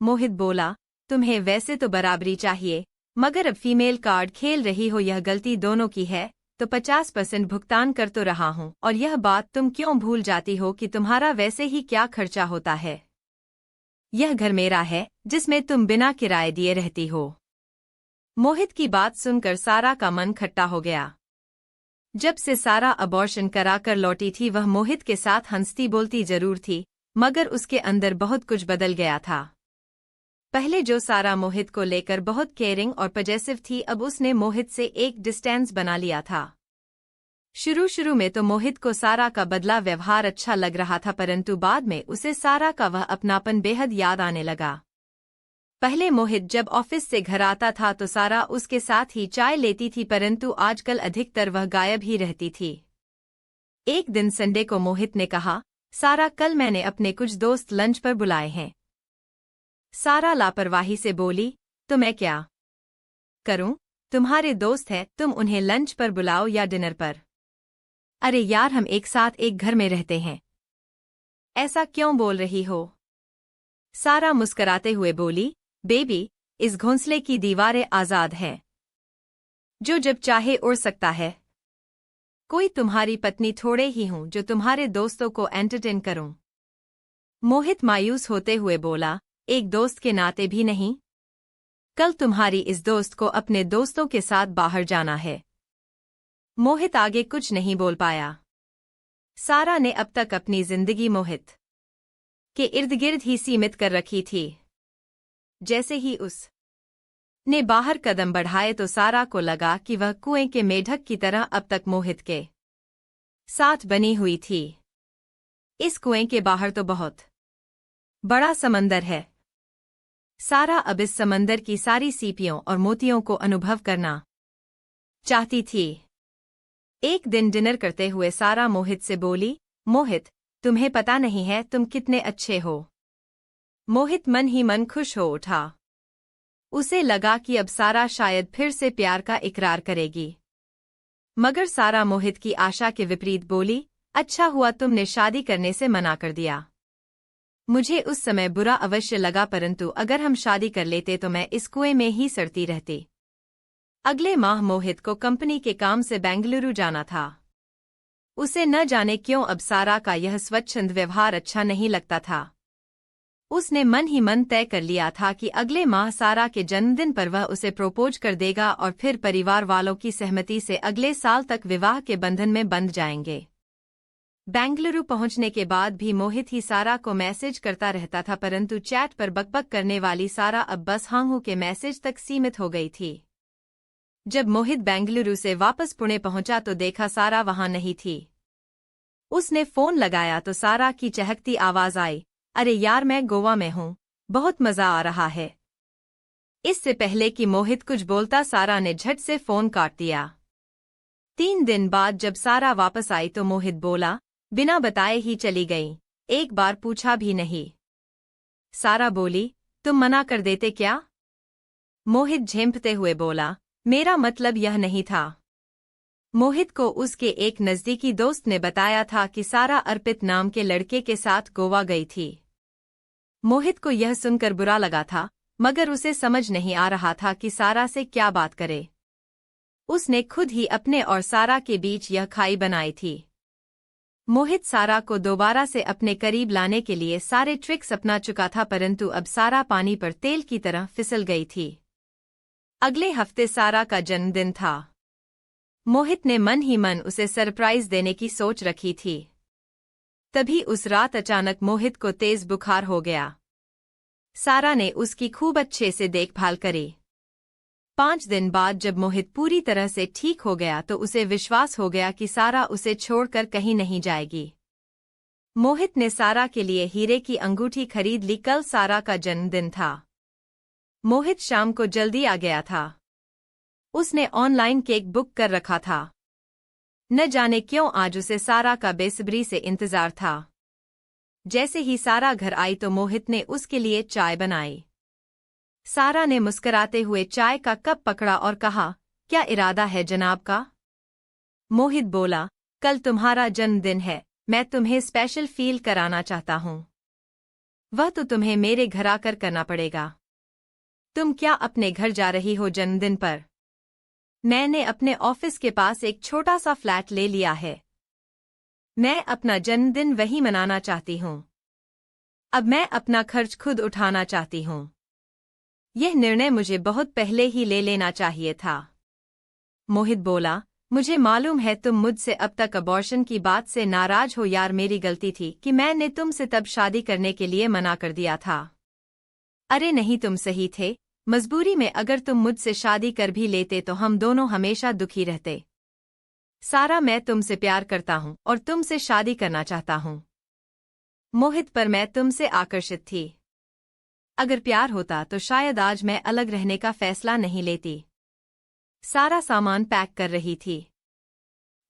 मोहित बोला, तुम्हें वैसे तो बराबरी चाहिए, मगर अब फीमेल कार्ड खेल रही हो, यह गलती दोनों की है, तो 50% भुगतान कर तो रहा हूँ, और यह बात तुम क्यों भूल जाती हो कि तुम्हारा वैसे ही क्या खर्चा होता है। यह घर मेरा है, जिसमें तुम बिना किराए दिए रहती हो। मोहित की बात सुनकर सारा का मन खट्टा हो गया। जब से सारा अबॉर्शन कराकर लौटी थी, वह मोहित के साथ हंसती बोलती जरूर थी, मगर उसके अंदर बहुत कुछ बदल गया था। पहले जो सारा मोहित को लेकर बहुत केयरिंग और पजेसिव थी, अब उसने मोहित से एक डिस्टेंस बना लिया था। शुरू में तो मोहित को सारा का बदला व्यवहार अच्छा लग रहा था, परंतु बाद में उसे सारा का वह अपनापन बेहद याद आने लगा। पहले मोहित जब ऑफिस से घर आता था तो सारा उसके साथ ही चाय लेती थी, परंतु आजकल अधिकतर वह गायब ही रहती थी। एक दिन संडे को मोहित ने कहा, सारा कल मैंने अपने कुछ दोस्त लंच पर बुलाए हैं। सारा लापरवाही से बोली, तो मैं क्या करूं? तुम्हारे दोस्त हैं, तुम उन्हें लंच पर बुलाओ या डिनर पर। अरे यार, हम एक साथ एक घर में रहते हैं। ऐसा क्यों बोल रही हो? सारा मुस्कराते हुए बोली, बेबी, इस घोंसले की दीवारें आजाद हैं, जो जब चाहे उड़ सकता है। कोई तुम्हारी पत्नी थोड़े ही हूं जो तुम्हारे दोस्तों को एंटरटेन करूं। मोहित मायूस होते हुए बोला, एक दोस्त के नाते भी नहीं? कल तुम्हारी इस दोस्त को अपने दोस्तों के साथ बाहर जाना है। मोहित आगे कुछ नहीं बोल पाया। सारा ने अब तक अपनी जिंदगी मोहित के इर्द गिर्द ही सीमित कर रखी थी। जैसे ही उस ने बाहर कदम बढ़ाए तो सारा को लगा कि वह कुएं के मेढक की तरह अब तक मोहित के साथ बनी हुई थी। इस कुएं के बाहर तो बहुत बड़ा समंदर है। सारा अब इस समंदर की सारी सीपियों और मोतियों को अनुभव करना चाहती थी। एक दिन डिनर करते हुए सारा मोहित से बोली, मोहित, तुम्हें पता नहीं है तुम कितने अच्छे हो। मोहित मन ही मन खुश हो उठा। उसे लगा कि अब सारा शायद फिर से प्यार का इकरार करेगी। मगर सारा मोहित की आशा के विपरीत बोली, अच्छा हुआ तुमने शादी करने से मना कर दिया। मुझे उस समय बुरा अवश्य लगा, परंतु अगर हम शादी कर लेते तो मैं इस कुएं में ही सड़ती रहती। अगले माह मोहित को कंपनी के काम से बेंगलुरु जाना था। उसे न जाने क्यों अब सारा का यह स्वच्छंद व्यवहार अच्छा नहीं लगता था। उसने मन ही मन तय कर लिया था कि अगले माह सारा के जन्मदिन पर वह उसे प्रपोज कर देगा और फिर परिवार वालों की सहमति से अगले साल तक विवाह के बंधन में बंध जाएंगे। बेंगलुरु पहुंचने के बाद भी मोहित ही सारा को मैसेज करता रहता था, परंतु चैट पर बकबक करने वाली सारा अब बस हाँ हूं के मैसेज तक सीमित हो गई थी। जब मोहित बेंगलुरु से वापस पुणे पहुंचा तो देखा सारा वहां नहीं थी। उसने फोन लगाया तो सारा की चहकती आवाज आई, अरे यार, मैं गोवा में हूं, बहुत मजा आ रहा है। इससे पहले कि मोहित कुछ बोलता सारा ने झट से फोन काट दिया। 3 दिन बाद जब सारा वापस आई तो मोहित बोला, बिना बताए ही चली गई, एक बार पूछा भी नहीं। सारा बोली, तुम मना कर देते क्या? मोहित झेंपते हुए बोला, मेरा मतलब यह नहीं था। मोहित को उसके एक नजदीकी दोस्त ने बताया था कि सारा अर्पित नाम के लड़के के साथ गोवा गई थी। मोहित को यह सुनकर बुरा लगा था, मगर उसे समझ नहीं आ रहा था कि सारा से क्या बात करे। उसने खुद ही अपने और सारा के बीच यह खाई बनाई थी। मोहित सारा को दोबारा से अपने करीब लाने के लिए सारे ट्रिक्स अपना चुका था, परंतु अब सारा पानी पर तेल की तरह फिसल गई थी। अगले हफ्ते सारा का जन्मदिन था। मोहित ने मन ही मन उसे सरप्राइज देने की सोच रखी थी। तभी उस रात अचानक मोहित को तेज बुखार हो गया। सारा ने उसकी खूब अच्छे से देखभाल करी। 5 दिन बाद जब मोहित पूरी तरह से ठीक हो गया तो उसे विश्वास हो गया कि सारा उसे छोड़कर कहीं नहीं जाएगी। मोहित ने सारा के लिए हीरे की अंगूठी खरीद ली। कल सारा का जन्मदिन था। मोहित शाम को जल्दी आ गया था। उसने ऑनलाइन केक बुक कर रखा था। न जाने क्यों आज उसे सारा का बेसब्री से इंतजार था। जैसे ही सारा घर आई तो मोहित ने उसके लिए चाय बनाई। सारा ने मुस्कुराते हुए चाय का कप पकड़ा और कहा, क्या इरादा है जनाब का? मोहित बोला, कल तुम्हारा जन्मदिन है, मैं तुम्हें स्पेशल फील कराना चाहता हूँ। वह तो तुम्हें मेरे घर आकर करना पड़ेगा। तुम क्या अपने घर जा रही हो जन्मदिन पर? मैंने अपने ऑफिस के पास एक छोटा सा फ्लैट ले लिया है। मैं अपना जन्मदिन वहीं मनाना चाहती हूँ। अब मैं अपना खर्च खुद उठाना चाहती हूँ। यह निर्णय मुझे बहुत पहले ही ले लेना चाहिए था। मोहित बोला, मुझे मालूम है तुम मुझसे अब तक अबॉर्शन की बात से नाराज हो यार, मेरी गलती थी कि मैंने तुमसे तब शादी करने के लिए मना कर दिया था। अरे नहीं, तुम सही थे। मजबूरी में अगर तुम मुझसे शादी कर भी लेते तो हम दोनों हमेशा दुखी रहते। सारा, मैं तुमसे प्यार करता हूँ और तुमसे शादी करना चाहता हूँ। मोहित, पर मैं तुमसे आकर्षित थी। अगर प्यार होता तो शायद आज मैं अलग रहने का फैसला नहीं लेती। सारा सामान पैक कर रही थी।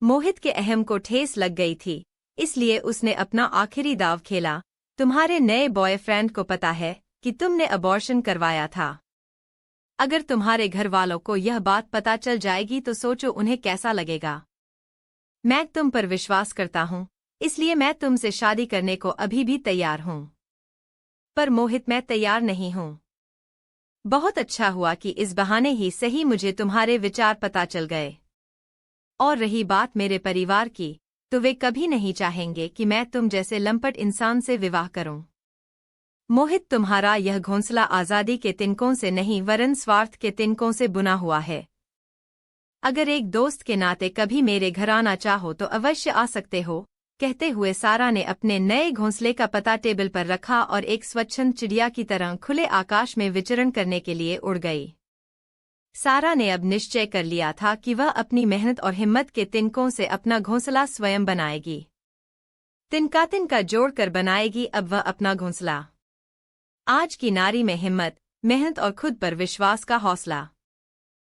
मोहित के अहम को ठेस लग गई थी, इसलिए उसने अपना आखिरी दाव खेला। तुम्हारे नए बॉयफ्रेंड को पता है कि तुमने अबॉर्शन करवाया था? अगर तुम्हारे घर वालों को यह बात पता चल जाएगी तो सोचो उन्हें कैसा लगेगा। मैं तुम पर विश्वास करता हूँ, इसलिए मैं तुमसे शादी करने को अभी भी तैयार हूँ। पर मोहित, मैं तैयार नहीं हूँ। बहुत अच्छा हुआ कि इस बहाने ही सही मुझे तुम्हारे विचार पता चल गए। और रही बात मेरे परिवार की, तो वे कभी नहीं चाहेंगे कि मैं तुम जैसे लंपट इंसान से विवाह करूं। मोहित, तुम्हारा यह घोंसला आजादी के तिनकों से नहीं वरन स्वार्थ के तिनकों से बुना हुआ है। अगर एक दोस्त के नाते कभी मेरे घर आना चाहो तो अवश्य आ सकते हो। कहते हुए सारा ने अपने नए घोंसले का पता टेबल पर रखा और एक स्वच्छंद चिड़िया की तरह खुले आकाश में विचरण करने के लिए उड़ गई। सारा ने अब निश्चय कर लिया था कि वह अपनी मेहनत और हिम्मत के तिनकों से अपना घोंसला स्वयं बनाएगी। तिनका तिनका जोड़कर बनाएगी अब वह अपना घोंसला। आज की नारी में हिम्मत, मेहनत और खुद पर विश्वास का हौसला।